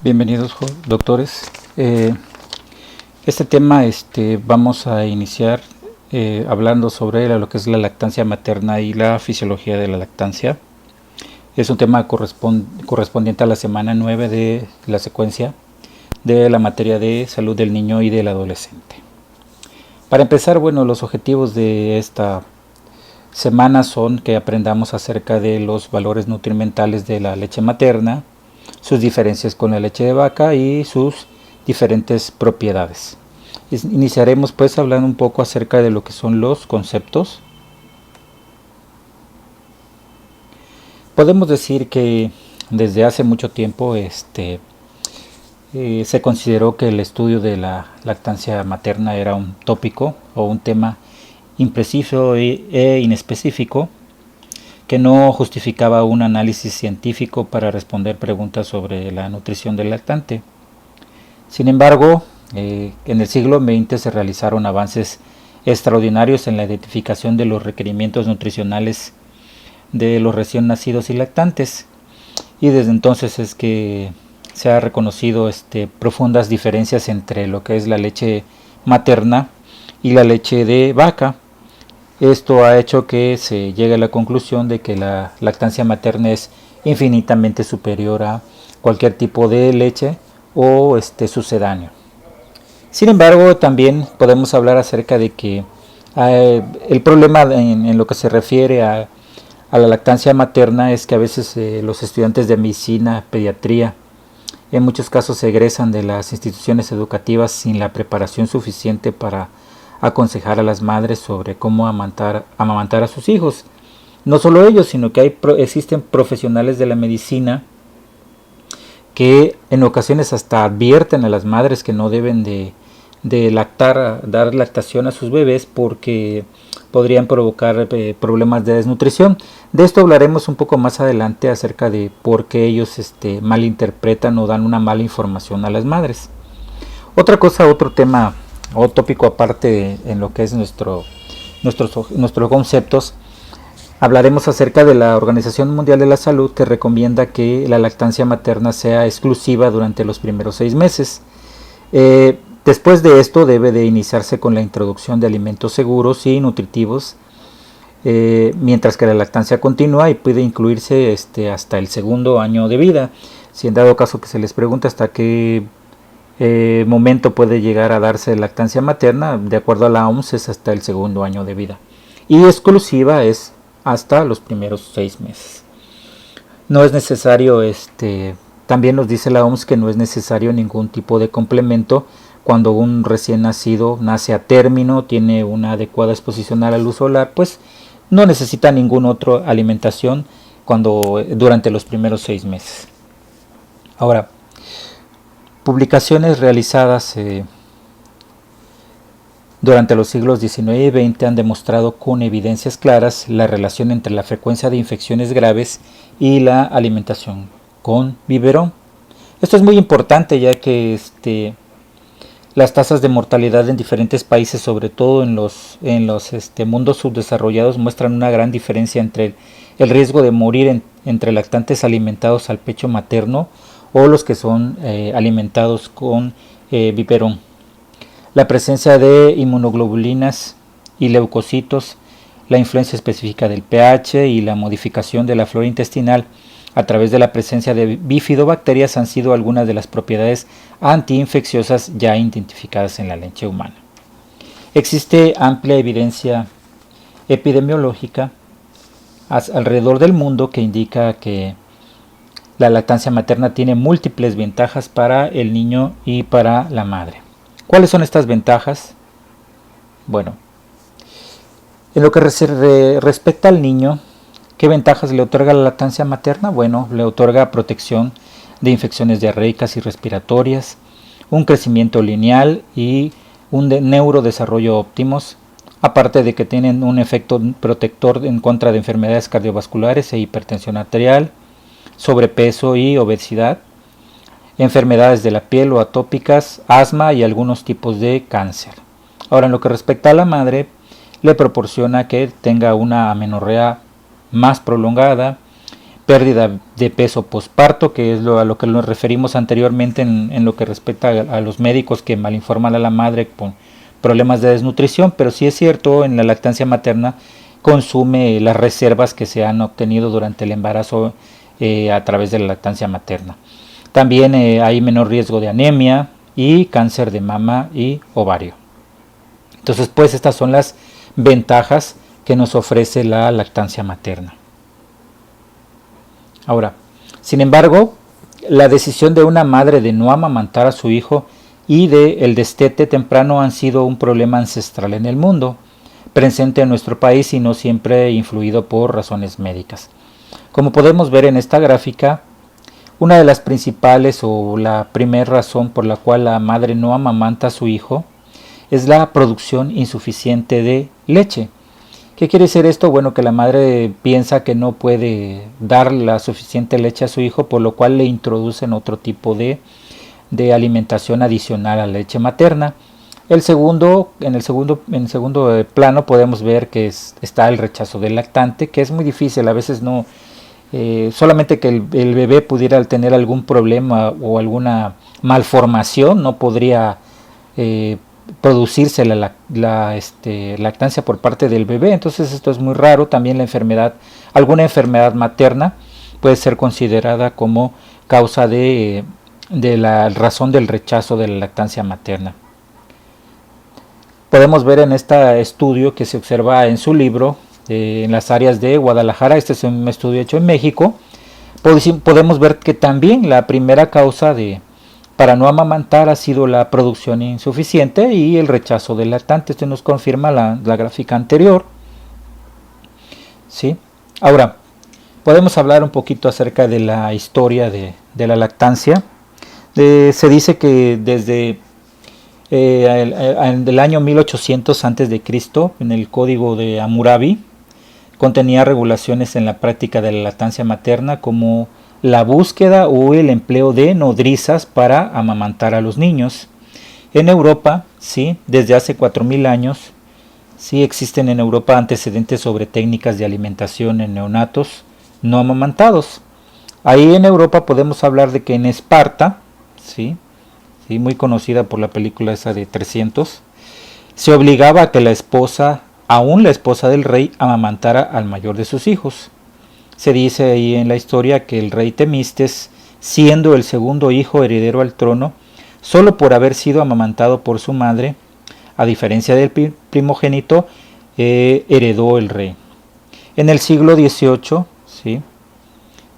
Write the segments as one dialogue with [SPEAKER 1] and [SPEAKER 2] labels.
[SPEAKER 1] Bienvenidos, doctores. Este tema vamos a iniciar hablando sobre lo que es la lactancia materna y la fisiología de la lactancia. Es un tema correspondiente a la semana 9 de la secuencia de la materia de salud del niño y del adolescente. Para empezar, bueno, los objetivos de esta semana son que aprendamos acerca de los valores nutrimentales de la leche materna, sus diferencias con la leche de vaca y sus diferentes propiedades. Iniciaremos pues hablando un poco acerca de lo que son los conceptos. Podemos decir que desde hace mucho tiempo se consideró que el estudio de la lactancia materna era un tópico o un tema impreciso e inespecífico que no justificaba un análisis científico para responder preguntas sobre la nutrición del lactante. Sin embargo, en el siglo XX se realizaron avances extraordinarios en la identificación de los requerimientos nutricionales de los recién nacidos y lactantes, y desde entonces es que se ha reconocido profundas diferencias entre lo que es la leche materna y la leche de vaca. Esto ha hecho que se llegue a la conclusión de que la lactancia materna es infinitamente superior a cualquier tipo de leche o sucedáneo. Sin embargo, también podemos hablar acerca de que el problema en lo que se refiere a la lactancia materna es que a veces los estudiantes de medicina, pediatría, en muchos casos se egresan de las instituciones educativas sin la preparación suficiente para aconsejar a las madres sobre cómo amamantar a sus hijos. No solo ellos, sino que existen profesionales de la medicina que en ocasiones hasta advierten a las madres que no deben de dar lactación a sus bebés porque podrían provocar problemas de desnutrición. De esto hablaremos un poco más adelante acerca de por qué ellos malinterpretan o dan una mala información a las madres. Otro tema o tópico aparte en lo que es nuestros conceptos, hablaremos acerca de la Organización Mundial de la Salud, que recomienda que la lactancia materna sea exclusiva durante los primeros 6 meses. Después de esto debe de iniciarse con la introducción de alimentos seguros y nutritivos, mientras que la lactancia continúa y puede incluirse hasta el segundo año de vida. Si en dado caso que se les pregunta hasta qué momento puede llegar a darse lactancia materna, de acuerdo a la OMS es hasta el segundo año de vida, y exclusiva es hasta los primeros 6 meses. No es necesario, también nos dice la OMS que no es necesario ningún tipo de complemento cuando un recién nacido nace a término, tiene una adecuada exposición a la luz solar, pues no necesita ninguna otra alimentación durante los primeros 6 meses. Ahora, publicaciones realizadas durante los siglos XIX y XX han demostrado con evidencias claras la relación entre la frecuencia de infecciones graves y la alimentación con biberón. Esto es muy importante, ya que las tasas de mortalidad en diferentes países, sobre todo en los mundos subdesarrollados, muestran una gran diferencia entre el riesgo de morir entre lactantes alimentados al pecho materno o los que son alimentados con biberón. La presencia de inmunoglobulinas y leucocitos, la influencia específica del pH y la modificación de la flora intestinal a través de la presencia de bifidobacterias han sido algunas de las propiedades antiinfecciosas ya identificadas en la leche humana. Existe amplia evidencia epidemiológica alrededor del mundo que indica que la lactancia materna tiene múltiples ventajas para el niño y para la madre. ¿Cuáles son estas ventajas? Bueno, en lo que respecta al niño, ¿qué ventajas le otorga la lactancia materna? Bueno, le otorga protección de infecciones diarreicas y respiratorias, un crecimiento lineal y un neurodesarrollo óptimos, aparte de que tienen un efecto protector en contra de enfermedades cardiovasculares e hipertensión arterial, sobrepeso y obesidad, enfermedades de la piel o atópicas, asma y algunos tipos de cáncer. Ahora, en lo que respecta a la madre, le proporciona que tenga una amenorrea más prolongada, pérdida de peso posparto, que es a lo que nos referimos anteriormente en lo que respecta a los médicos que malinforman a la madre con problemas de desnutrición, pero sí es cierto, en la lactancia materna consume las reservas que se han obtenido durante el embarazo a través de la lactancia materna. También hay menor riesgo de anemia y cáncer de mama y ovario. Entonces, pues estas son las ventajas que nos ofrece la lactancia materna. Ahora, sin embargo, la decisión de una madre de no amamantar a su hijo y el destete temprano han sido un problema ancestral en el mundo, presente en nuestro país y no siempre influido por razones médicas. Como podemos ver en esta gráfica, una de las principales o la primera razón por la cual la madre no amamanta a su hijo es la producción insuficiente de leche. ¿Qué quiere decir esto? Bueno, que la madre piensa que no puede dar la suficiente leche a su hijo, por lo cual le introducen otro tipo de alimentación adicional a la leche materna. En el segundo plano podemos ver que está el rechazo del lactante, que es muy difícil, a veces no, solamente que el bebé pudiera tener algún problema o alguna malformación, no podría producirse la lactancia por parte del bebé. Entonces esto es muy raro. También alguna enfermedad materna puede ser considerada como causa de la razón del rechazo de la lactancia materna. Podemos ver en este estudio que se observa en su libro, en las áreas de Guadalajara, este es un estudio hecho en México, podemos ver que también la primera causa para no amamantar ha sido la producción insuficiente y el rechazo del lactante. Esto nos confirma la gráfica anterior. ¿Sí? Ahora, podemos hablar un poquito acerca de la historia de la lactancia. Se dice que desde el año 1800 a.C., en el Código de Hammurabi, contenía regulaciones en la práctica de la lactancia materna como la búsqueda o el empleo de nodrizas para amamantar a los niños. En Europa, sí, desde hace 4000 años, sí existen en Europa antecedentes sobre técnicas de alimentación en neonatos no amamantados. Ahí en Europa podemos hablar de que en Esparta, sí, muy conocida por la película esa de 300, se obligaba a que aún la esposa del rey, amamantara al mayor de sus hijos. Se dice ahí en la historia que el rey Temistes, siendo el segundo hijo heredero al trono, solo por haber sido amamantado por su madre, a diferencia del primogénito, heredó el rey. En el siglo XVIII, ¿sí?,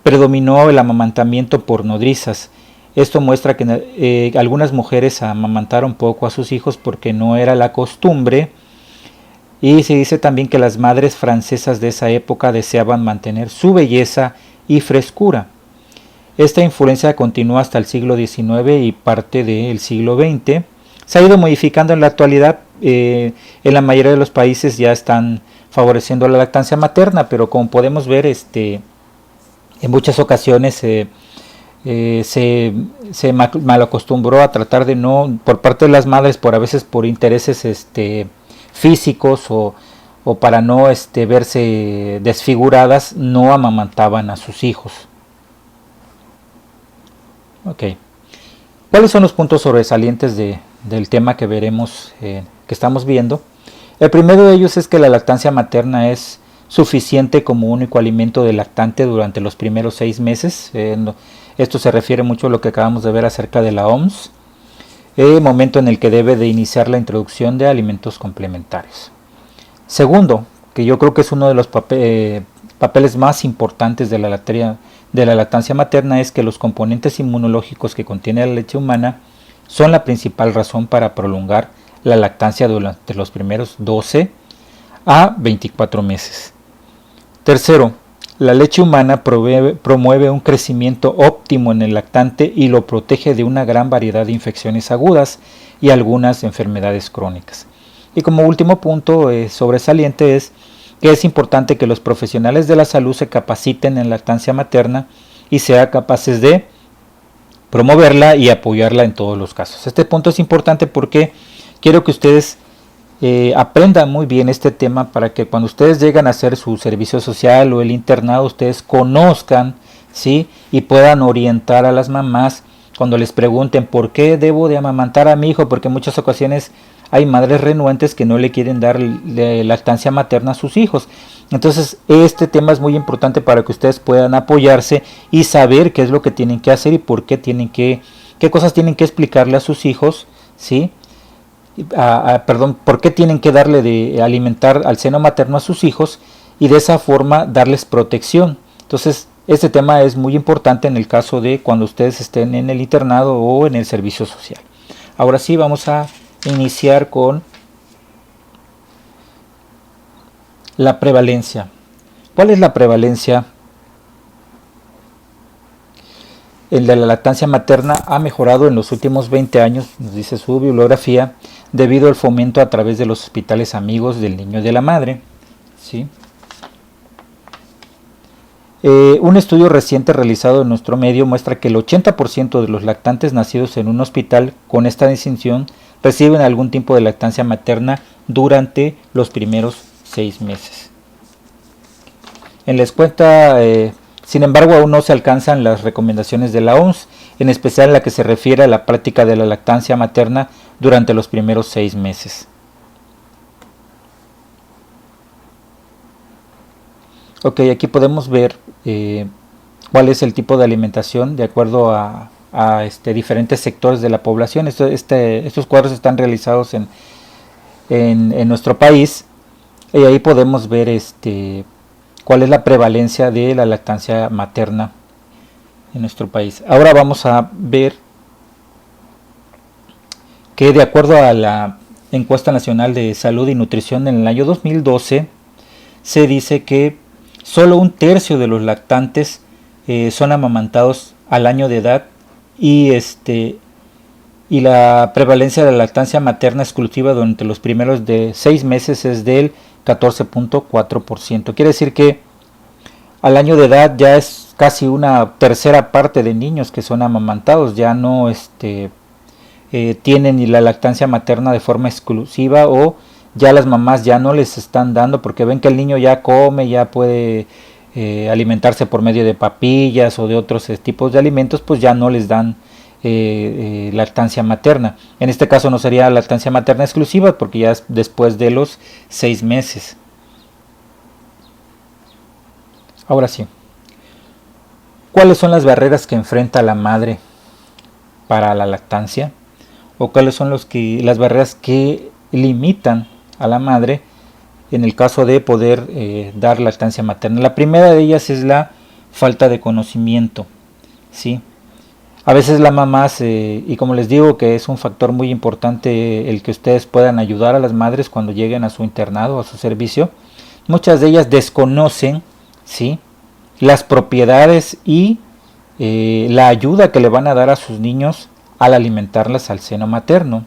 [SPEAKER 1] predominó el amamantamiento por nodrizas. Esto muestra que algunas mujeres amamantaron poco a sus hijos porque no era la costumbre. Y se dice también que las madres francesas de esa época deseaban mantener su belleza y frescura. Esta influencia continúa hasta el siglo XIX y parte del siglo XX. Se ha ido modificando en la actualidad. En la mayoría de los países ya están favoreciendo la lactancia materna, pero como podemos ver, en muchas ocasiones se malacostumbró a tratar de no, por parte de las madres, a veces por intereses físicos o para no verse desfiguradas, no amamantaban a sus hijos. Ok. ¿Cuáles son los puntos sobresalientes del tema que veremos, que estamos viendo? El primero de ellos es que la lactancia materna es suficiente como único alimento del lactante durante los primeros 6 meses. Esto se refiere mucho a lo que acabamos de ver acerca de la OMS. Momento en el que debe de iniciar la introducción de alimentos complementarios. Segundo, que yo creo que es uno de los papeles más importantes de la lactancia materna, es que los componentes inmunológicos que contiene la leche humana son la principal razón para prolongar la lactancia durante los primeros 12 a 24 meses. Tercero, la leche humana promueve un crecimiento óptimo en el lactante y lo protege de una gran variedad de infecciones agudas y algunas enfermedades crónicas. Y como último punto sobresaliente es que es importante que los profesionales de la salud se capaciten en lactancia materna y sean capaces de promoverla y apoyarla en todos los casos. Este punto es importante porque quiero que ustedes aprendan muy bien este tema para que cuando ustedes llegan a hacer su servicio social o el internado, ustedes conozcan, ¿sí? Y puedan orientar a las mamás cuando les pregunten por qué debo de amamantar a mi hijo, porque en muchas ocasiones hay madres renuentes que no le quieren dar lactancia materna a sus hijos. Entonces este tema es muy importante para que ustedes puedan apoyarse y saber qué es lo que tienen que hacer y por qué tienen qué cosas tienen que explicarle a sus hijos, ¿sí? Perdón, por qué tienen que darle de alimentar al seno materno a sus hijos y de esa forma darles protección. Entonces, este tema es muy importante en el caso de cuando ustedes estén en el internado o en el servicio social. Ahora sí, vamos a iniciar con la prevalencia. ¿Cuál es la prevalencia? El de la lactancia materna ha mejorado en los últimos 20 años, nos dice su bibliografía, debido al fomento a través de los hospitales amigos del niño y de la madre. ¿Sí? Un estudio reciente realizado en nuestro medio muestra que el 80% de los lactantes nacidos en un hospital con esta distinción reciben algún tipo de lactancia materna durante los primeros 6 meses. En la cuenta, sin embargo, aún no se alcanzan las recomendaciones de la OMS, en especial en la que se refiere a la práctica de la lactancia materna durante los primeros 6 meses. Ok, aquí podemos ver cuál es el tipo de alimentación de acuerdo a diferentes sectores de la población. Estos cuadros están realizados en nuestro país y ahí podemos ver cuál es la prevalencia de la lactancia materna en nuestro país. Ahora vamos a ver que de acuerdo a la encuesta nacional de salud y nutrición en el año 2012 se dice que solo 1/3 de los lactantes son amamantados al año de edad y la prevalencia de la lactancia materna exclusiva durante los primeros de 6 meses es del 14.4%. Quiere decir que al año de edad ya es casi una tercera parte de niños que son amamantados, ya no tienen ni la lactancia materna de forma exclusiva o ya las mamás ya no les están dando porque ven que el niño ya come, ya puede alimentarse por medio de papillas o de otros tipos de alimentos, pues ya no les dan lactancia materna. En este caso no sería lactancia materna exclusiva porque ya es después de los 6 meses. Ahora sí, ¿cuáles son las barreras que enfrenta la madre para la lactancia? ¿O cuáles son las barreras que limitan a la madre en el caso de poder dar lactancia materna? La primera de ellas es la falta de conocimiento, ¿sí? A veces las mamás, y como les digo que es un factor muy importante el que ustedes puedan ayudar a las madres cuando lleguen a su internado o a su servicio, muchas de ellas desconocen, ¿sí?, las propiedades y la ayuda que le van a dar a sus niños al alimentarlas al seno materno.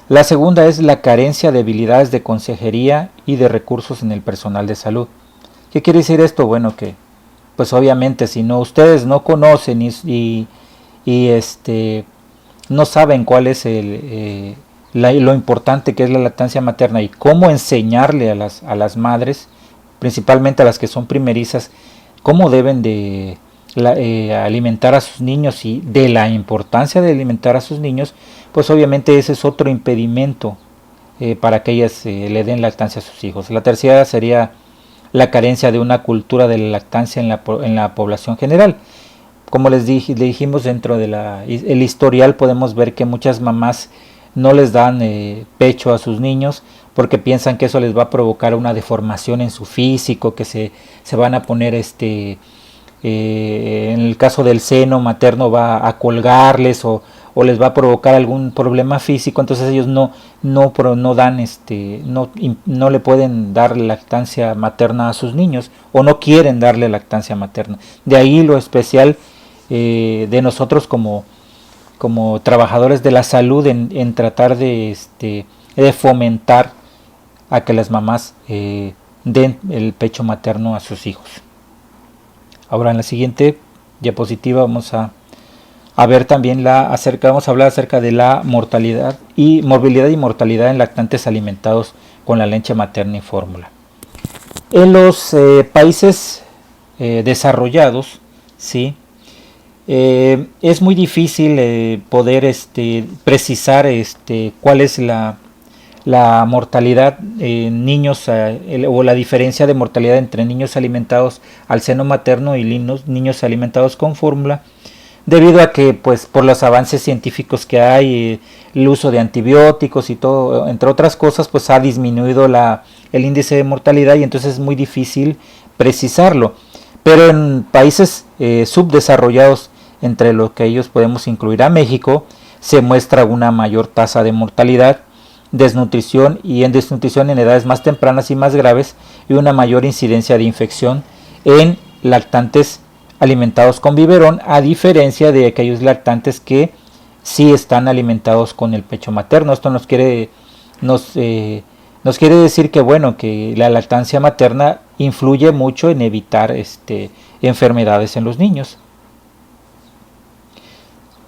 [SPEAKER 1] La segunda es la carencia de habilidades de consejería y de recursos en el personal de salud. ¿Qué quiere decir esto? Bueno, que pues obviamente si no ustedes no conocen y no saben cuál es lo importante que es la lactancia materna y cómo enseñarle a las madres, principalmente a las que son primerizas, cómo deben de alimentar a sus niños y de la importancia de alimentar a sus niños, pues obviamente ese es otro impedimento para que ellas le den lactancia a sus hijos. La tercera sería la carencia de una cultura de la lactancia en la población general. Como le dijimos, dentro del historial podemos ver que muchas mamás no les dan pecho a sus niños porque piensan que eso les va a provocar una deformación en su físico, que se van a poner en el caso del seno materno va a colgarles o les va a provocar algún problema físico. Entonces ellos no dan no le pueden dar lactancia materna a sus niños o no quieren darle lactancia materna. De ahí lo especial de nosotros como trabajadores de la salud en tratar de fomentar a que las mamás den el pecho materno a sus hijos. Ahora en la siguiente diapositiva vamos a a ver también vamos a hablar acerca de la mortalidad y morbilidad y mortalidad en lactantes alimentados con la leche materna y fórmula. En los países desarrollados, ¿sí? Es muy difícil poder precisar cuál es la mortalidad en niños o la diferencia de mortalidad entre niños alimentados al seno materno y niños alimentados con fórmula, debido a que pues por los avances científicos que hay, el uso de antibióticos y todo, entre otras cosas, pues ha disminuido el índice de mortalidad y entonces es muy difícil precisarlo. Pero en países subdesarrollados, entre los que ellos podemos incluir a México, se muestra una mayor tasa de mortalidad, desnutrición y en desnutrición en edades más tempranas y más graves, y una mayor incidencia de infección en lactantes alimentados con biberón, a diferencia de aquellos lactantes que sí están alimentados con el pecho materno. Esto nos quiere decir que bueno, que la lactancia materna influye mucho en evitar enfermedades en los niños.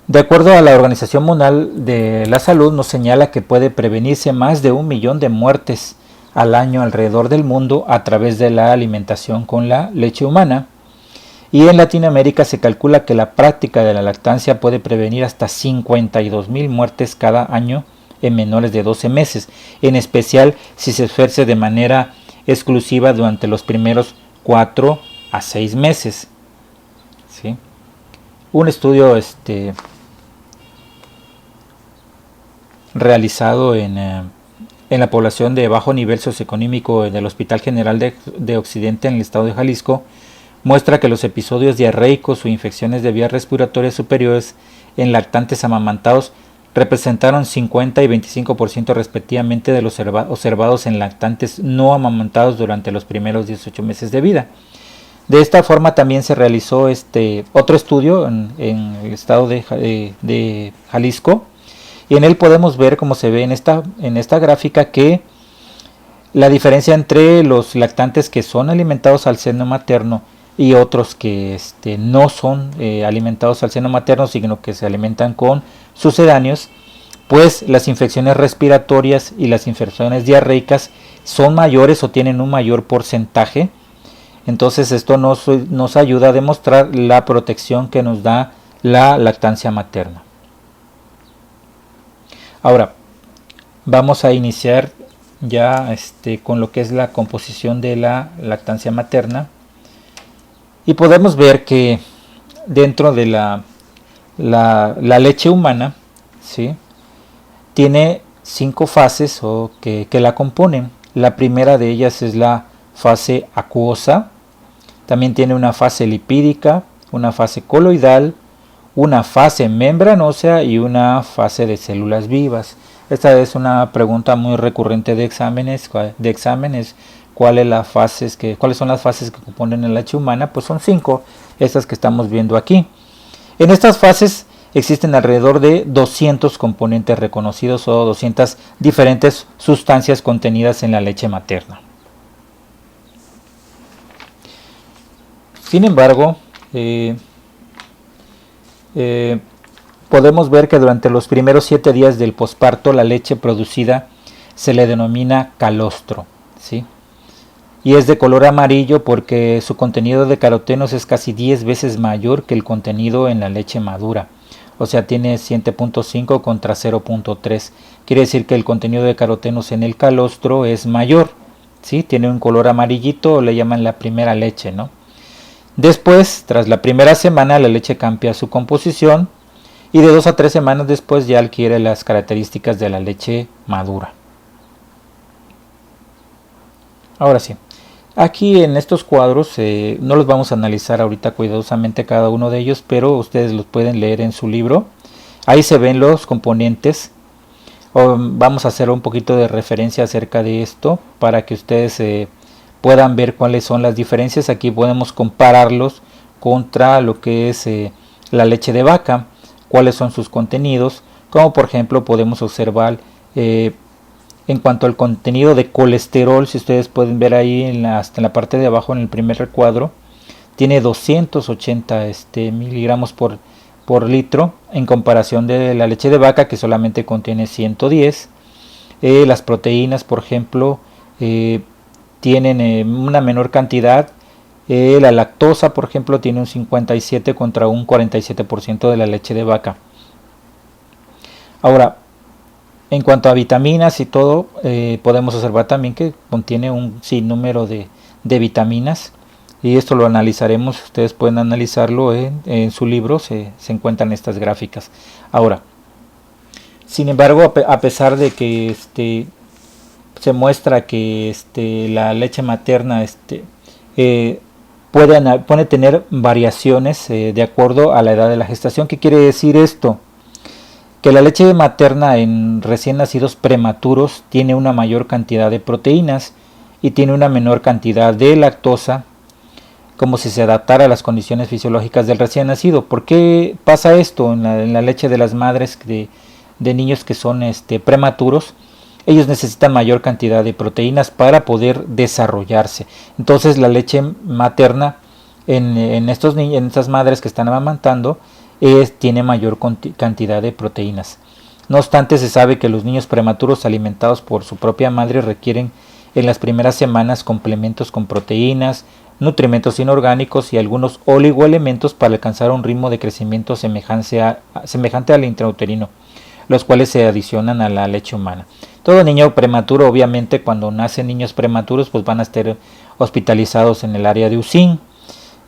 [SPEAKER 1] De acuerdo a la Organización Mundial de la Salud, nos señala que puede prevenirse más de 1 millón de muertes al año alrededor del mundo a través de la alimentación con la leche humana. Y en Latinoamérica se calcula que la práctica de la lactancia puede prevenir hasta 52,000 muertes cada año en menores de 12 meses, en especial si se ejerce de manera exclusiva durante los primeros 4 a 6 meses. ¿Sí? Un estudio realizado en la población de bajo nivel socioeconómico del Hospital General de Occidente en el estado de Jalisco muestra que los episodios diarreicos o infecciones de vías respiratorias superiores en lactantes amamantados representaron 50 y 25% respectivamente de los observados en lactantes no amamantados durante los primeros 18 meses de vida. De esta forma también se realizó otro estudio en el estado de Jalisco, y en él podemos ver, como se ve en esta gráfica, que la diferencia entre los lactantes que son alimentados al seno materno y otros que no son alimentados al seno materno, sino que se alimentan con sucedáneos, pues las infecciones respiratorias y las infecciones diarreicas son mayores o tienen un mayor porcentaje. Entonces esto nos ayuda a demostrar la protección que nos da la lactancia materna. Ahora, vamos a iniciar ya con lo que es la composición de la lactancia materna. Y podemos ver que dentro de la leche humana, ¿sí?, tiene 5 fases que la componen. La primera de ellas es la fase acuosa. También tiene una fase lipídica, una fase coloidal, una fase membranosa y una fase de células vivas. Esta es una pregunta muy recurrente de exámenes. ¿Cuáles son las fases que componen la leche humana? Pues son 5, estas que estamos viendo aquí. En estas fases existen alrededor de 200 componentes reconocidos o 200 diferentes sustancias contenidas en la leche materna. Sin embargo, podemos ver que durante los primeros 7 días del posparto la leche producida se le denomina calostro, ¿sí?, y es de color amarillo porque su contenido de carotenos es casi 10 veces mayor que el contenido en la leche madura. O sea, tiene 7.5 contra 0.3. Quiere decir que el contenido de carotenos en el calostro es mayor, ¿sí? Tiene un color amarillito, le llaman la primera leche, ¿no? Después, tras la primera semana, la leche cambia su composición y de 2 a 3 semanas después ya adquiere las características de la leche madura. Ahora sí, aquí en estos cuadros no los vamos a analizar ahorita cuidadosamente cada uno de ellos, pero ustedes los pueden leer en su libro. Ahí se ven los componentes. Vamos a hacer un poquito de referencia acerca de esto para que ustedes puedan ver cuáles son las diferencias. Aquí podemos compararlos contra lo que es la leche de vaca, cuáles son sus contenidos, como por ejemplo podemos observar en cuanto al contenido de colesterol. Si ustedes pueden ver ahí hasta en la parte de abajo en el primer recuadro, tiene 280 miligramos por por litro en comparación de la leche de vaca, que solamente contiene 110. Las proteínas, por ejemplo, tienen una menor cantidad. La lactosa, por ejemplo, tiene un 57 contra un 47% de la leche de vaca. Ahora, en cuanto a vitaminas y todo, podemos observar también que contiene un sinnúmero de vitaminas, y esto lo analizaremos. Ustedes pueden analizarlo en su libro, se encuentran estas gráficas. Ahora, sin embargo, a pesar de que se muestra que la leche materna puede tener variaciones de acuerdo a la edad de la gestación. ¿Qué quiere decir esto? Que la leche materna en recién nacidos prematuros tiene una mayor cantidad de proteínas y tiene una menor cantidad de lactosa, como si se adaptara a las condiciones fisiológicas del recién nacido. ¿Por qué pasa esto en la leche de las madres de niños que son prematuros? Ellos necesitan mayor cantidad de proteínas para poder desarrollarse. Entonces la leche materna en estas madres que están amamantando tiene mayor cantidad de proteínas. No obstante, se sabe que los niños prematuros alimentados por su propia madre requieren en las primeras semanas complementos con proteínas, nutrimentos inorgánicos y algunos oligoelementos para alcanzar un ritmo de crecimiento semejante al intrauterino, los cuales se adicionan a la leche humana. Todo niño prematuro, obviamente, cuando nacen niños prematuros, pues van a estar hospitalizados en el área de UCIN.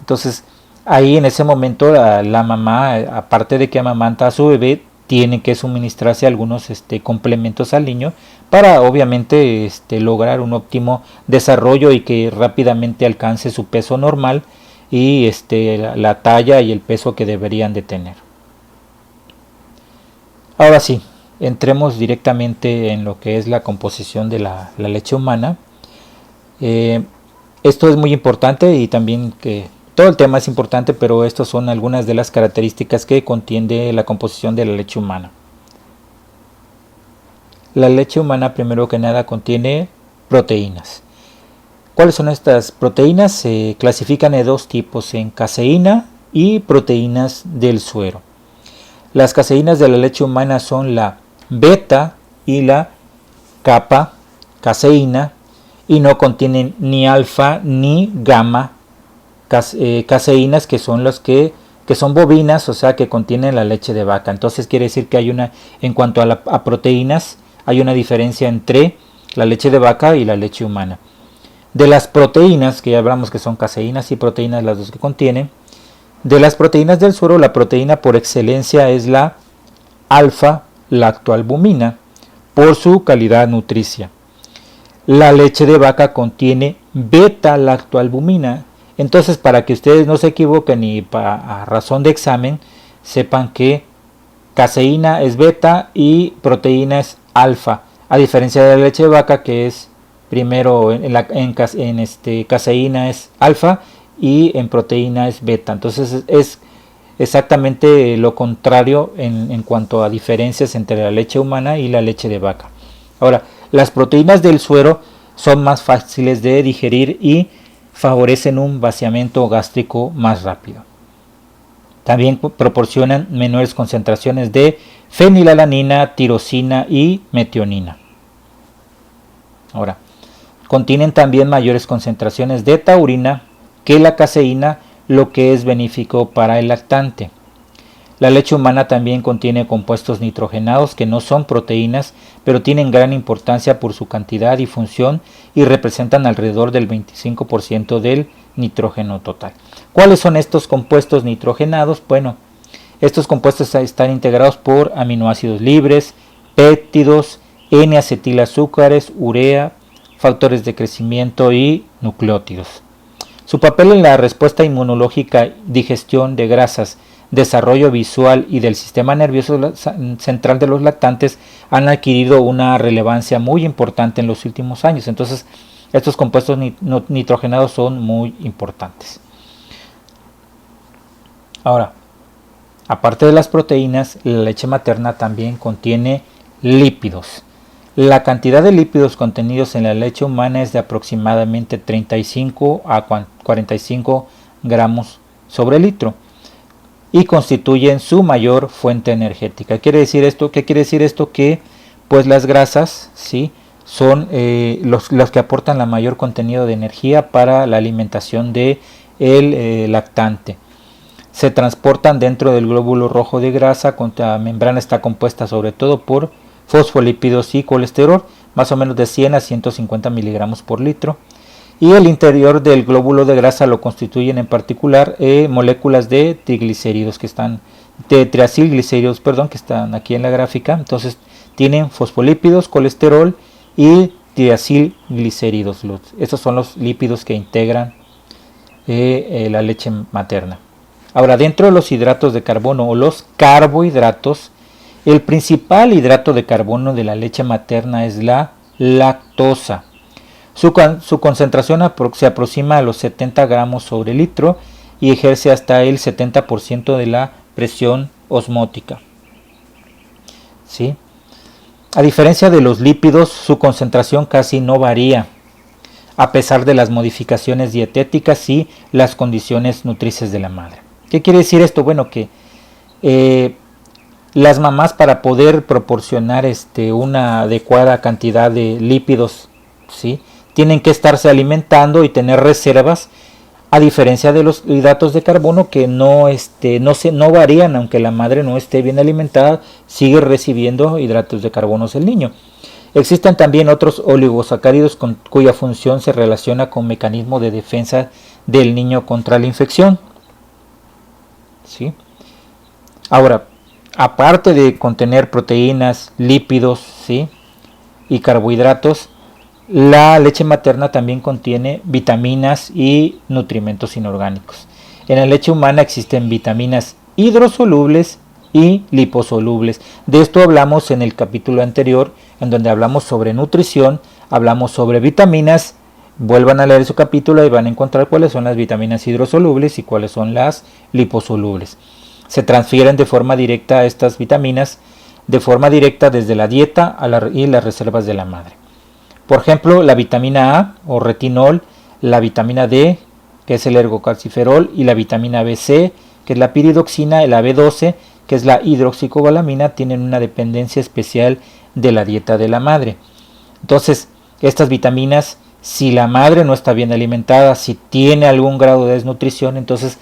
[SPEAKER 1] Entonces, ahí en ese momento la mamá, aparte de que amamanta a su bebé, tiene que suministrarse algunos complementos al niño para obviamente lograr un óptimo desarrollo y que rápidamente alcance su peso normal y la talla y el peso que deberían de tener. Ahora sí, entremos directamente en lo que es la composición de la leche humana. Esto es muy importante, y también que todo el tema es importante, pero estas son algunas de las características que contiene la composición de la leche humana. La leche humana, primero que nada, contiene proteínas. ¿Cuáles son estas proteínas? Se clasifican en dos tipos, en caseína y proteínas del suero. Las caseínas de la leche humana son la beta y la kappa caseína, y no contienen ni alfa ni gamma caseínas, que son las que son bovinas, o sea, que contienen la leche de vaca. Entonces quiere decir que en cuanto a proteínas, hay una diferencia entre la leche de vaca y la leche humana. De las proteínas, que ya hablamos que son caseínas y proteínas las dos que contienen, de las proteínas del suero, la proteína por excelencia es la alfa-lactoalbumina, por su calidad nutricia. La leche de vaca contiene beta-lactoalbumina. Entonces, para que ustedes no se equivoquen y a razón de examen, sepan que caseína es beta y proteína es alfa, a diferencia de la leche de vaca, que es primero en caseína es alfa y en proteína es beta. Entonces es exactamente lo contrario en cuanto a diferencias entre la leche humana y la leche de vaca. Ahora, las proteínas del suero son más fáciles de digerir y favorecen un vaciamiento gástrico más rápido. También proporcionan menores concentraciones de fenilalanina, tirosina y metionina. Ahora, contienen también mayores concentraciones de taurina que la caseína, lo que es benéfico para el lactante. La leche humana también contiene compuestos nitrogenados que no son proteínas, pero tienen gran importancia por su cantidad y función y representan alrededor del 25% del nitrógeno total. ¿Cuáles son estos compuestos nitrogenados? Bueno, estos compuestos están integrados por aminoácidos libres, péptidos, N-acetilazúcares, urea, factores de crecimiento y nucleótidos. Su papel en la respuesta inmunológica, digestión de grasas, desarrollo visual y del sistema nervioso central de los lactantes han adquirido una relevancia muy importante en los últimos años. Entonces, estos compuestos nitrogenados son muy importantes. Ahora, aparte de las proteínas, la leche materna también contiene lípidos. La cantidad de lípidos contenidos en la leche humana es de aproximadamente 35 a 45 gramos sobre litro. y constituyen su mayor fuente energética. ¿Qué quiere decir esto? Que pues las grasas, ¿sí?, son los que aportan la mayor contenido de energía para la alimentación de el lactante. Se transportan dentro del glóbulo rojo de grasa, la membrana está compuesta sobre todo por fosfolípidos y colesterol, más o menos de 100 a 150 miligramos por litro. Y el interior del glóbulo de grasa lo constituyen en particular moléculas de triglicéridos de triacilglicéridos, que están aquí en la gráfica. Entonces tienen fosfolípidos, colesterol y triacilglicéridos. Estos son los lípidos que integran la leche materna. Ahora, dentro de los hidratos de carbono o los carbohidratos, el principal hidrato de carbono de la leche materna es la lactosa. Su concentración se aproxima a los 70 gramos sobre litro y ejerce hasta el 70% de la presión osmótica. ¿Sí? A diferencia de los lípidos, su concentración casi no varía, a pesar de las modificaciones dietéticas y las condiciones nutrices de la madre. ¿Qué quiere decir esto? Bueno, que las mamás, para poder proporcionar una adecuada cantidad de lípidos, ¿sí?, tienen que estarse alimentando y tener reservas, a diferencia de los hidratos de carbono que no varían. Aunque la madre no esté bien alimentada, sigue recibiendo hidratos de carbono el niño. Existen también otros oligosacáridos cuya función se relaciona con mecanismo de defensa del niño contra la infección. ¿Sí? Ahora, aparte de contener proteínas, lípidos, ¿sí?, y carbohidratos, la leche materna también contiene vitaminas y nutrimentos inorgánicos. En la leche humana existen vitaminas hidrosolubles y liposolubles. De esto hablamos en el capítulo anterior, en donde hablamos sobre nutrición, hablamos sobre vitaminas. Vuelvan a leer su capítulo y van a encontrar cuáles son las vitaminas hidrosolubles y cuáles son las liposolubles. Se transfieren de forma directa estas vitaminas, desde la dieta y las reservas de la madre. Por ejemplo, la vitamina A o retinol, la vitamina D, que es el ergocalciferol, y la vitamina BC, que es la piridoxina, y la B12, que es la hidroxicobalamina, tienen una dependencia especial de la dieta de la madre. Entonces, estas vitaminas, si la madre no está bien alimentada, si tiene algún grado de desnutrición, entonces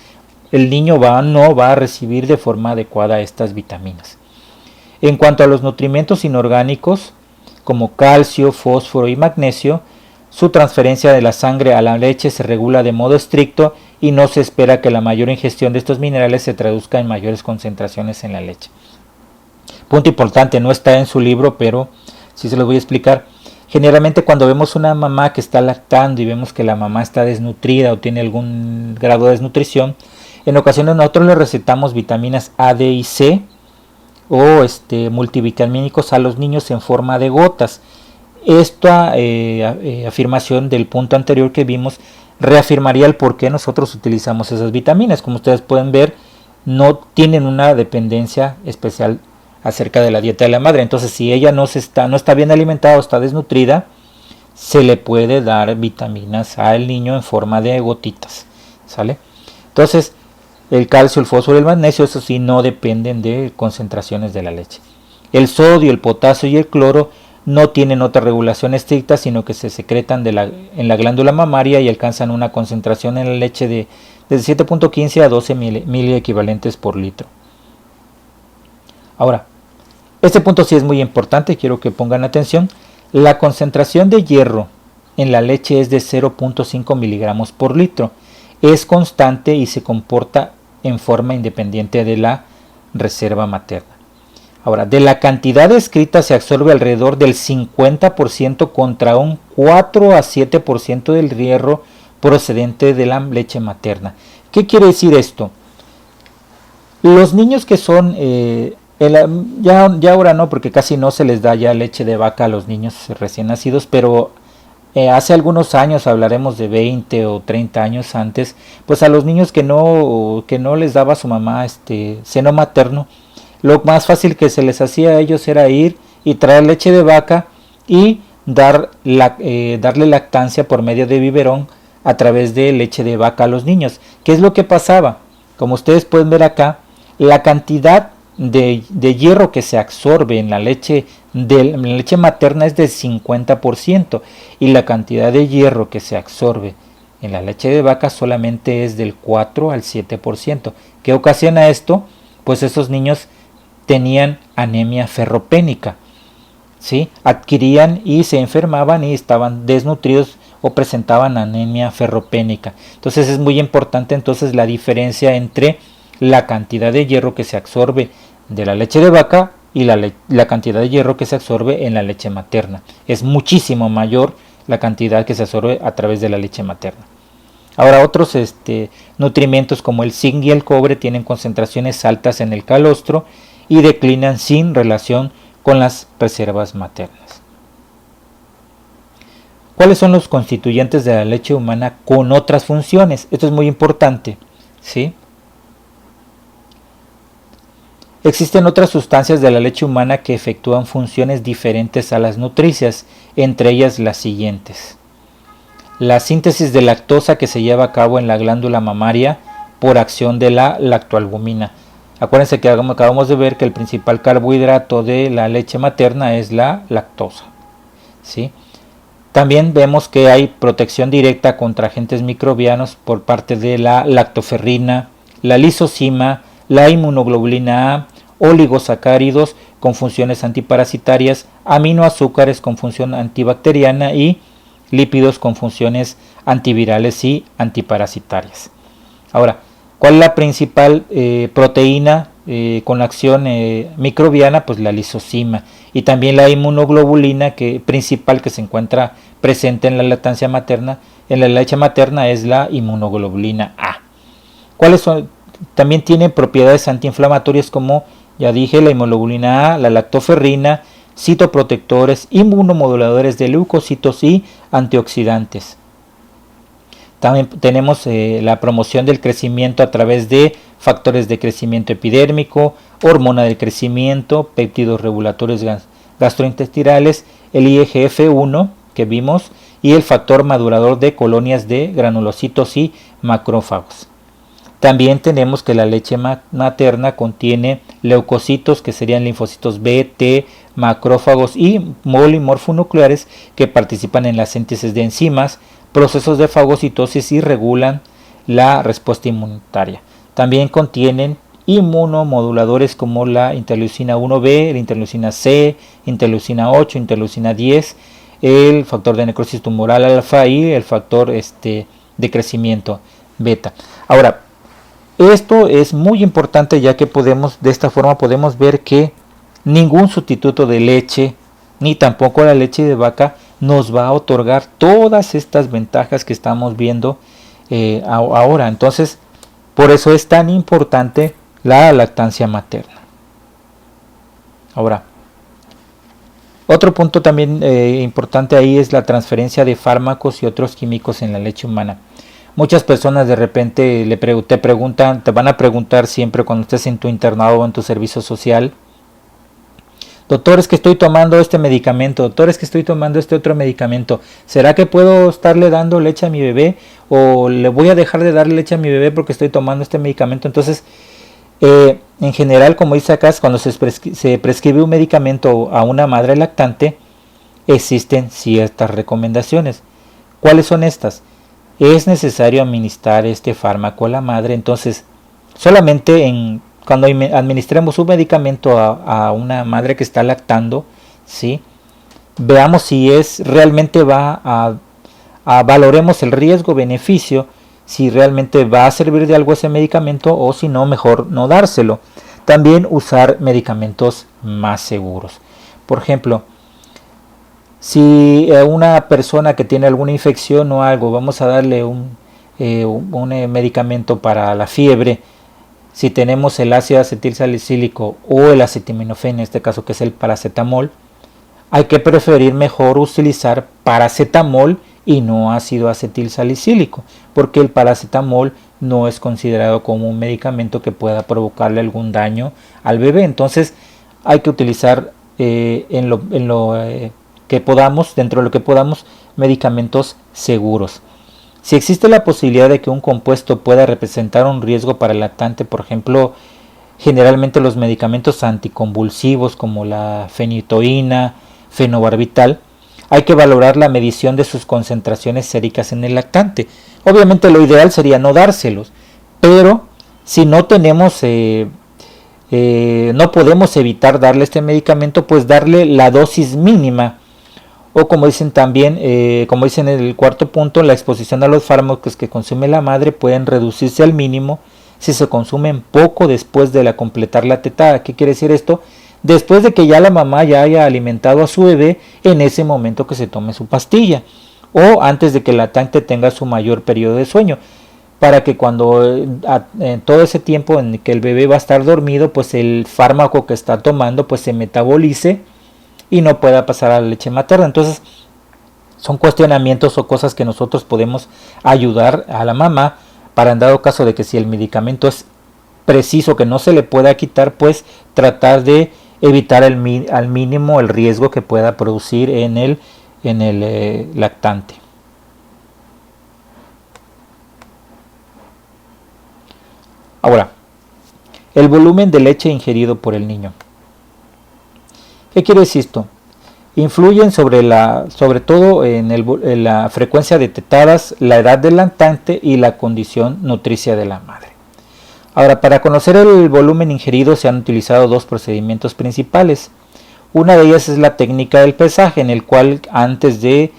[SPEAKER 1] el niño no va a recibir de forma adecuada estas vitaminas. En cuanto a los nutrimentos inorgánicos, como calcio, fósforo y magnesio, su transferencia de la sangre a la leche se regula de modo estricto y no se espera que la mayor ingestión de estos minerales se traduzca en mayores concentraciones en la leche. Punto importante, no está en su libro, pero sí se los voy a explicar. Generalmente, cuando vemos una mamá que está lactando y vemos que la mamá está desnutrida o tiene algún grado de desnutrición, en ocasiones nosotros le recetamos vitaminas A, D y C o multivitamínicos a los niños en forma de gotas. Esta afirmación del punto anterior que vimos reafirmaría el por qué nosotros utilizamos esas vitaminas. Como ustedes pueden ver, no tienen una dependencia especial acerca de la dieta de la madre. Entonces, si ella no está bien alimentada o está desnutrida, se le puede dar vitaminas al niño en forma de gotitas, ¿sale? Entonces, el calcio, el fósforo y el magnesio, eso sí, no dependen de concentraciones de la leche. El sodio, el potasio y el cloro no tienen otra regulación estricta, sino que se secretan en la glándula mamaria y alcanzan una concentración en la leche de 7.15 a 12 miliequivalentes por litro. Ahora, este punto sí es muy importante, quiero que pongan atención. La concentración de hierro en la leche es de 0.5 miligramos por litro. Es constante y se comporta en forma independiente de la reserva materna. Ahora, de la cantidad descrita se absorbe alrededor del 50% contra un 4 a 7% del hierro procedente de la leche materna. ¿Qué quiere decir esto? Los niños que son, ya ahora no, porque casi no se les da ya leche de vaca a los niños recién nacidos, pero hace algunos años, hablaremos de 20 o 30 años antes, pues a los niños que no les daba su mamá seno materno, lo más fácil que se les hacía a ellos era ir y traer leche de vaca y darle lactancia por medio de biberón a través de leche de vaca a los niños. ¿Qué es lo que pasaba? Como ustedes pueden ver acá, la cantidad de hierro que se absorbe en la leche materna es del 50% y la cantidad de hierro que se absorbe en la leche de vaca solamente es del 4 al 7%. ¿Qué ocasiona esto? Pues esos niños tenían anemia ferropénica, ¿sí? Adquirían y se enfermaban y estaban desnutridos o presentaban anemia ferropénica. Entonces es muy importante entonces la diferencia entre la cantidad de hierro que se absorbe de la leche de vaca y la cantidad de hierro que se absorbe en la leche materna. Es muchísimo mayor la cantidad que se absorbe a través de la leche materna. Ahora otros nutrimentos como el zinc y el cobre tienen concentraciones altas en el calostro y declinan sin relación con las reservas maternas. ¿Cuáles son los constituyentes de la leche humana con otras funciones? Esto es muy importante, ¿sí? Existen otras sustancias de la leche humana que efectúan funciones diferentes a las nutricias, entre ellas las siguientes. La síntesis de lactosa que se lleva a cabo en la glándula mamaria por acción de la lactoalbumina. Acuérdense que acabamos de ver que el principal carbohidrato de la leche materna es la lactosa, ¿sí? También vemos que hay protección directa contra agentes microbianos por parte de la lactoferrina, la lisozima, la inmunoglobulina A, oligosacáridos con funciones antiparasitarias, aminoazúcares con función antibacteriana y lípidos con funciones antivirales y antiparasitarias. Ahora, ¿cuál es la principal proteína con acción microbiana? Pues la lisozima y también la inmunoglobulina principal que se encuentra presente en la lactancia materna, en la leche materna, es la inmunoglobulina A. ¿Cuáles son? También tienen propiedades antiinflamatorias como ya dije, la inmunoglobulina A, la lactoferrina, citoprotectores, inmunomoduladores de leucocitos y antioxidantes. También tenemos la promoción del crecimiento a través de factores de crecimiento epidérmico, hormona del crecimiento, péptidos regulatorios gastrointestinales, el IGF-1 que vimos y el factor madurador de colonias de granulocitos y macrófagos. También tenemos que la leche materna contiene leucocitos que serían linfocitos B, T, macrófagos y polimorfonucleares que participan en la síntesis de enzimas, procesos de fagocitosis y regulan la respuesta inmunitaria. También contienen inmunomoduladores como la interleucina 1B, la interleucina C, interleucina 8, interleucina 10, el factor de necrosis tumoral alfa y el factor de crecimiento beta. Ahora, esto es muy importante ya que de esta forma podemos ver que ningún sustituto de leche, ni tampoco la leche de vaca, nos va a otorgar todas estas ventajas que estamos viendo ahora. Entonces, por eso es tan importante la lactancia materna. Ahora, otro punto también importante ahí es la transferencia de fármacos y otros químicos en la leche humana. Muchas personas de repente te van a preguntar siempre cuando estés en tu internado o en tu servicio social: doctor, es que estoy tomando este medicamento, doctor, es que estoy tomando este otro medicamento, ¿será que puedo estarle dando leche a mi bebé? ¿O le voy a dejar de darle leche a mi bebé porque estoy tomando este medicamento? Entonces, en general, como dice acá, cuando se prescribe un medicamento a una madre lactante, existen ciertas recomendaciones. ¿Cuáles son estas? Es necesario administrar este fármaco a la madre. Entonces, solamente cuando administremos un medicamento a una madre que está lactando, ¿sí?, veamos si realmente valoremos el riesgo-beneficio, si realmente va a servir de algo ese medicamento o si no, mejor no dárselo. También usar medicamentos más seguros. Por ejemplo, si una persona que tiene alguna infección o algo, vamos a darle un medicamento para la fiebre. Si tenemos el ácido acetilsalicílico o el acetaminofén, en este caso que es el paracetamol, hay que preferir mejor utilizar paracetamol y no ácido acetilsalicílico, porque el paracetamol no es considerado como un medicamento que pueda provocarle algún daño al bebé. Entonces hay que utilizar que podamos, dentro de lo que podamos, medicamentos seguros. Si existe la posibilidad de que un compuesto pueda representar un riesgo para el lactante, por ejemplo, generalmente los medicamentos anticonvulsivos como la fenitoína, fenobarbital, hay que valorar la medición de sus concentraciones séricas en el lactante. Obviamente lo ideal sería no dárselos, pero si no tenemos, no podemos evitar darle este medicamento, pues darle la dosis mínima. O como dicen también, como dicen en el cuarto punto, la exposición a los fármacos que consume la madre pueden reducirse al mínimo si se consumen poco después de completar la tetada. ¿Qué quiere decir esto? Después de que ya la mamá ya haya alimentado a su bebé, en ese momento que se tome su pastilla, o antes de que el lactante tenga su mayor periodo de sueño, para que cuando en todo ese tiempo en que el bebé va a estar dormido, pues el fármaco que está tomando pues se metabolice y no pueda pasar a la leche materna. Entonces son cuestionamientos o cosas que nosotros podemos ayudar a la mamá para, en dado caso de que si el medicamento es preciso que no se le pueda quitar, pues tratar de evitar al mínimo el riesgo que pueda producir en el lactante. Ahora, el volumen de leche ingerido por el niño. ¿Qué quiere decir esto? Influyen sobre todo en la frecuencia de tetadas, la edad del lactante y la condición nutricia de la madre. Ahora, para conocer el volumen ingerido se han utilizado dos procedimientos principales. Una de ellas es la técnica del pesaje, en el cual antes de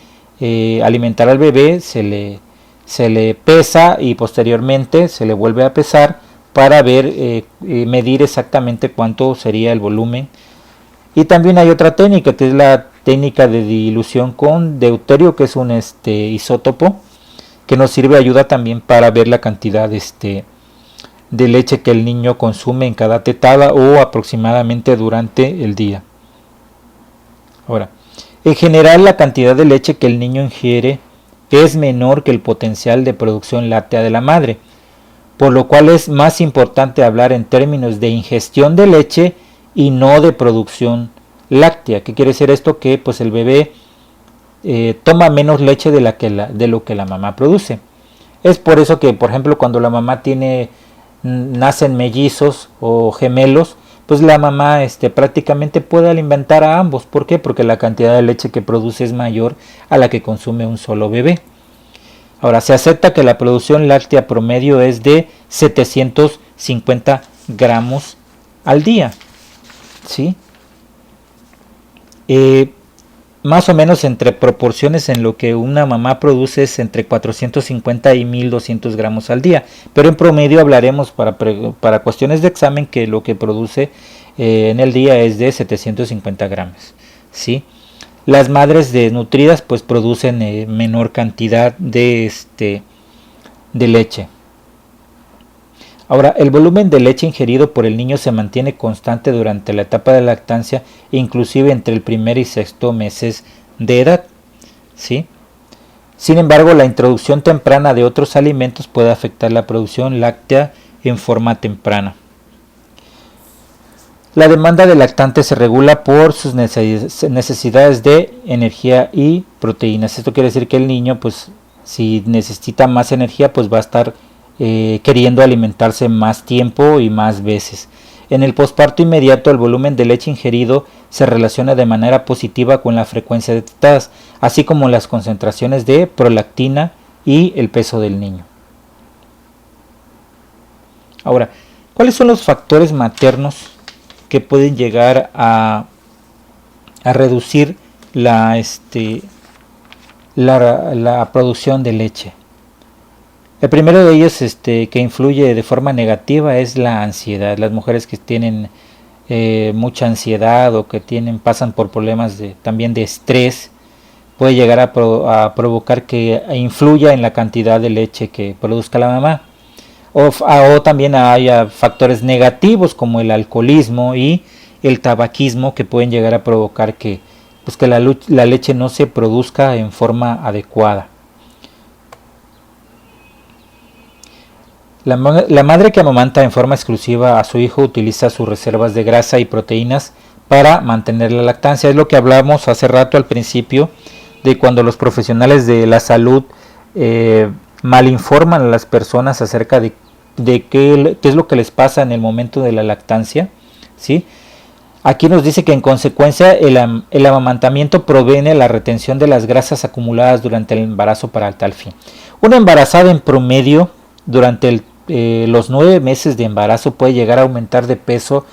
[SPEAKER 1] alimentar al bebé se le pesa y posteriormente se le vuelve a pesar para medir exactamente cuánto sería el volumen. Y también hay otra técnica, que es la técnica de dilución con deuterio, que es un isótopo que nos ayuda también para ver la cantidad de leche que el niño consume en cada tetada o aproximadamente durante el día. Ahora, en general la cantidad de leche que el niño ingiere es menor que el potencial de producción láctea de la madre, por lo cual es más importante hablar en términos de ingestión de leche y no de producción láctea. ¿Qué quiere decir esto? Que pues el bebé toma menos leche de lo que la mamá produce. Es por eso que, por ejemplo, cuando la mamá nacen mellizos o gemelos, pues la mamá prácticamente puede alimentar a ambos. ¿Por qué? Porque la cantidad de leche que produce es mayor a la que consume un solo bebé. Ahora, se acepta que la producción láctea promedio es de 750 gramos al día, ¿sí? Más o menos entre proporciones en lo que una mamá produce es entre 450 y 1200 gramos al día, pero en promedio hablaremos para cuestiones de examen que lo que produce en el día es de 750 gramos, ¿sí? Las madres desnutridas pues producen menor cantidad de leche. Ahora, el volumen de leche ingerido por el niño se mantiene constante durante la etapa de lactancia, inclusive entre el primer y sexto meses de edad, ¿sí? Sin embargo, la introducción temprana de otros alimentos puede afectar la producción láctea en forma temprana. La demanda de lactante se regula por sus necesidades de energía y proteínas. Esto quiere decir que el niño, pues, si necesita más energía, pues va a estar queriendo alimentarse más tiempo y más veces. En el posparto inmediato, el volumen de leche ingerido se relaciona de manera positiva con la frecuencia de tetadas, así como las concentraciones de prolactina y el peso del niño. Ahora, ¿cuáles son los factores maternos que pueden llegar a reducir la producción de leche? El primero de ellos que influye de forma negativa es la ansiedad. Las mujeres que tienen mucha ansiedad o que pasan por problemas también de estrés, puede llegar a provocar que influya en la cantidad de leche que produzca la mamá. O también haya factores negativos como el alcoholismo y el tabaquismo que pueden llegar a provocar que la leche no se produzca en forma adecuada. La madre que amamanta en forma exclusiva a su hijo utiliza sus reservas de grasa y proteínas para mantener la lactancia. Es lo que hablamos hace rato al principio, de cuando los profesionales de la salud malinforman a las personas acerca de de qué es lo que les pasa en el momento de la lactancia, ¿sí? Aquí nos dice que en consecuencia el amamantamiento proviene de la retención de las grasas acumuladas durante el embarazo para tal fin. Una embarazada en promedio durante los 9 meses de embarazo puede llegar a aumentar de peso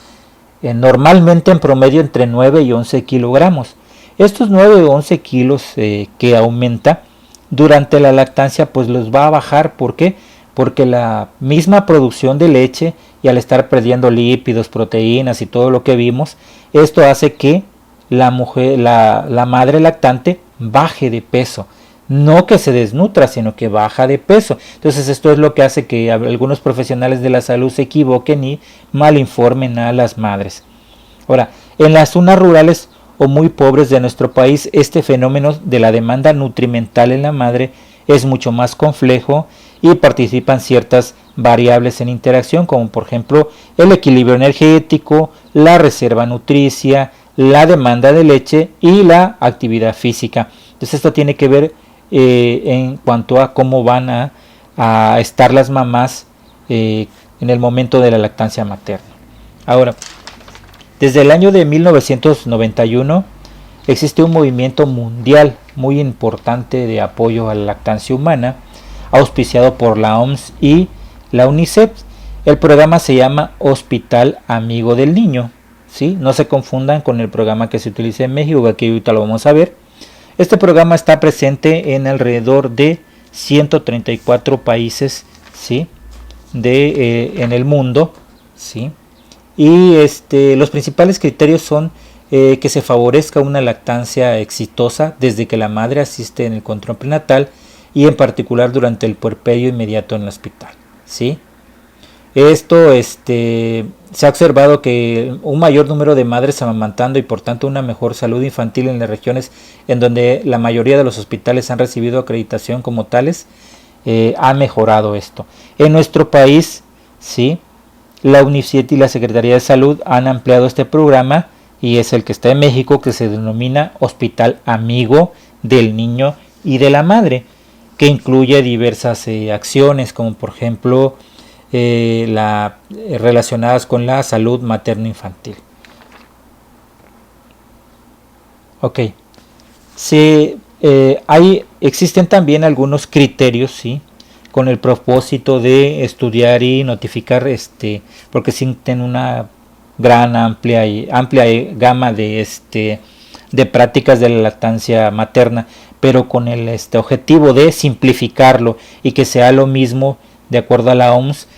[SPEAKER 1] normalmente en promedio entre 9 y 11 kilogramos. Estos 9 o 11 kilos que aumenta durante la lactancia pues los va a bajar. ¿Por qué? Porque la misma producción de leche y al estar perdiendo lípidos, proteínas y todo lo que vimos, esto hace que la madre lactante baje de peso. No que se desnutra, sino que baja de peso. Entonces esto es lo que hace que algunos profesionales de la salud se equivoquen y malinformen a las madres. Ahora, en las zonas rurales o muy pobres de nuestro país, este fenómeno de la demanda nutrimental en la madre es mucho más complejo y participan ciertas variables en interacción, como por ejemplo el equilibrio energético, la reserva nutricia, la demanda de leche y la actividad física. Entonces esto tiene que ver en cuanto a cómo van a estar las mamás en el momento de la lactancia materna. Ahora, desde el año de 1991 existe un movimiento mundial muy importante de apoyo a la lactancia humana, auspiciado por la OMS y la UNICEF. El programa se llama Hospital Amigo del Niño, ¿sí? No se confundan con el programa que se utiliza en México, que aquí ahorita lo vamos a ver. Este programa está presente en alrededor de 134 países, ¿sí? En el mundo, ¿sí? Y los principales criterios son que se favorezca una lactancia exitosa desde que la madre asiste en el control prenatal y en particular durante el puerperio inmediato en el hospital, ¿sí? Esto se ha observado que un mayor número de madres amamantando y por tanto una mejor salud infantil en las regiones en donde la mayoría de los hospitales han recibido acreditación como tales, ha mejorado esto. En nuestro país, ¿sí? La UNICEF y la Secretaría de Salud han ampliado este programa y es el que está en México, que se denomina Hospital Amigo del Niño y de la Madre, que incluye diversas acciones como por ejemplo relacionadas con la salud materno-infantil. Ok, existen también algunos criterios, ¿sí? Con el propósito de estudiar y notificar, porque existen una gran amplia gama de prácticas de la lactancia materna, pero con el objetivo de simplificarlo y que sea lo mismo de acuerdo a la OMS.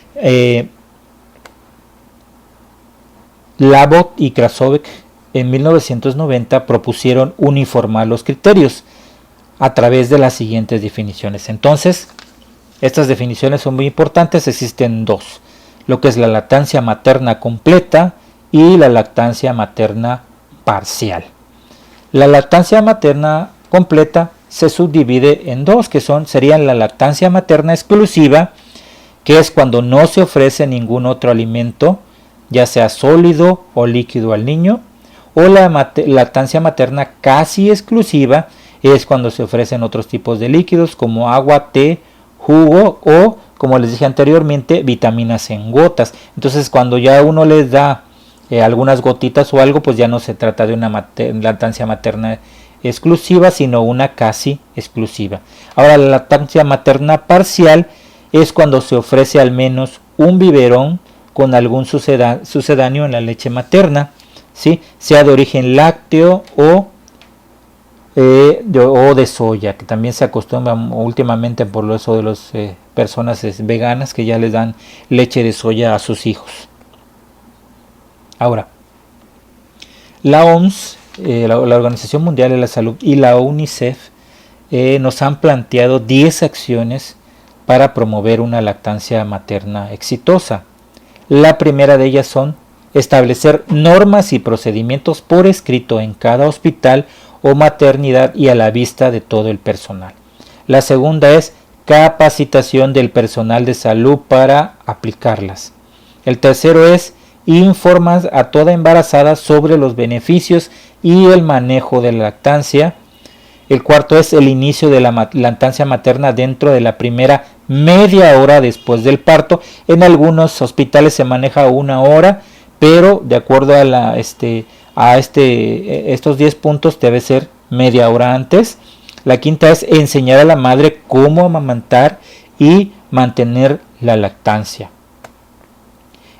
[SPEAKER 1] Labot y Krasovek en 1990 propusieron uniformar los criterios a través de las siguientes definiciones. Entonces, estas definiciones son muy importantes. Existen dos: lo que es la lactancia materna completa y la lactancia materna parcial. La lactancia materna completa se subdivide en dos, que serían la lactancia materna exclusiva, que es cuando no se ofrece ningún otro alimento, ya sea sólido o líquido al niño, o la lactancia materna casi exclusiva, es cuando se ofrecen otros tipos de líquidos como agua, té, jugo o, como les dije anteriormente, vitaminas en gotas. Entonces cuando ya uno les da algunas gotitas o algo, pues ya no se trata de una lactancia materna exclusiva, sino una casi exclusiva. Ahora, la lactancia materna parcial es cuando se ofrece al menos un biberón con algún sucedáneo en la leche materna, ¿sí? Sea de origen lácteo o de soya, que también se acostumbra últimamente por eso de las personas veganas que ya les dan leche de soya a sus hijos. Ahora, la OMS, la Organización Mundial de la Salud y la UNICEF nos han planteado 10 acciones para promover una lactancia materna exitosa. La primera de ellas son establecer normas y procedimientos por escrito en cada hospital o maternidad y a la vista de todo el personal. La segunda es capacitación del personal de salud para aplicarlas. El tercero es informar a toda embarazada sobre los beneficios y el manejo de la lactancia. El cuarto es el inicio de la lactancia materna dentro de la primera media hora después del parto. En algunos hospitales se maneja 1 hora, pero de acuerdo a estos 10 puntos debe ser media hora antes. La quinta es enseñar a la madre cómo amamantar y mantener la lactancia.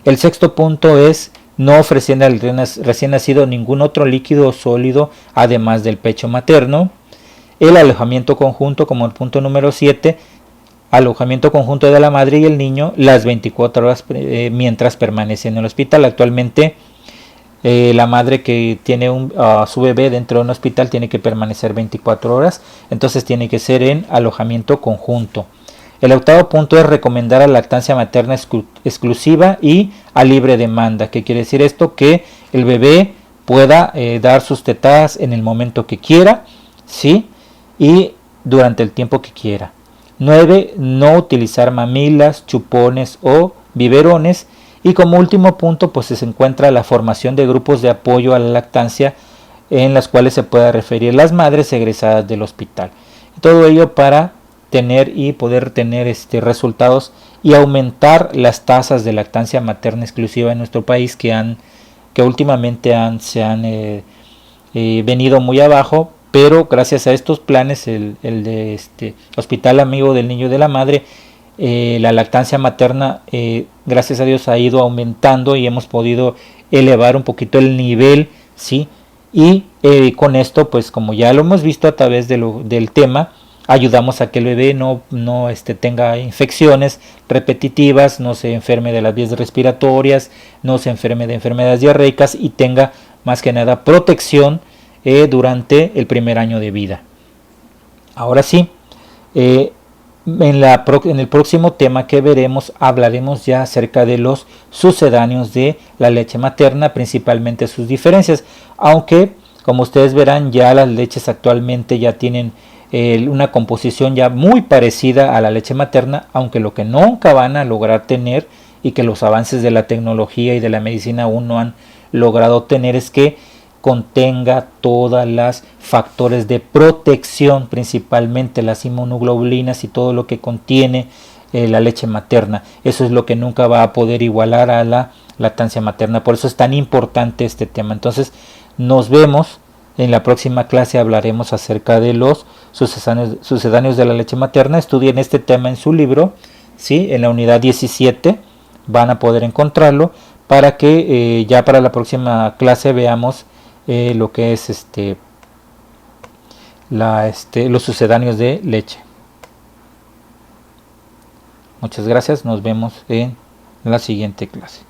[SPEAKER 1] El sexto punto es no ofrecer al recién nacido ningún otro líquido o sólido además del pecho materno. El alojamiento conjunto, como el punto número 7, alojamiento conjunto de la madre y el niño las 24 horas mientras permanece en el hospital. Actualmente la madre que tiene a su bebé dentro de un hospital tiene que permanecer 24 horas, entonces tiene que ser en alojamiento conjunto. El octavo punto es recomendar la lactancia materna exclusiva y a libre demanda. ¿Qué quiere decir esto? Que el bebé pueda dar sus tetadas en el momento que quiera, ¿sí? Y durante el tiempo que quiera. 9. No utilizar mamilas, chupones o biberones. Y como último punto, pues se encuentra la formación de grupos de apoyo a la lactancia en las cuales se pueda referir las madres egresadas del hospital. Todo ello para tener y poder tener resultados y aumentar las tasas de lactancia materna exclusiva en nuestro país que últimamente se han venido muy abajo, pero gracias a estos planes, el de Hospital Amigo del Niño y de la Madre, la lactancia materna gracias a Dios ha ido aumentando y hemos podido elevar un poquito el nivel, ¿sí? Y con esto, pues como ya lo hemos visto a través del tema, ayudamos a que el bebé no tenga infecciones repetitivas, no se enferme de las vías respiratorias, no se enferme de enfermedades diarreicas y tenga más que nada protección durante el primer año de vida. Ahora sí, en el próximo tema que veremos hablaremos ya acerca de los sucedáneos de la leche materna, principalmente sus diferencias, aunque como ustedes verán ya las leches actualmente ya tienen una composición ya muy parecida a la leche materna, aunque lo que nunca van a lograr tener y que los avances de la tecnología y de la medicina aún no han logrado tener es que contenga todas las factores de protección, principalmente las inmunoglobulinas y todo lo que contiene la leche materna. Eso es lo que nunca va a poder igualar a la lactancia materna, por eso es tan importante este tema. Entonces nos vemos en la próxima clase, hablaremos acerca de los sucedáneos de la leche materna. Estudien este tema en su libro, ¿sí? En la unidad 17 van a poder encontrarlo para que ya para la próxima clase veamos lo que es los sucedáneos de leche. Muchas gracias, nos vemos en la siguiente clase.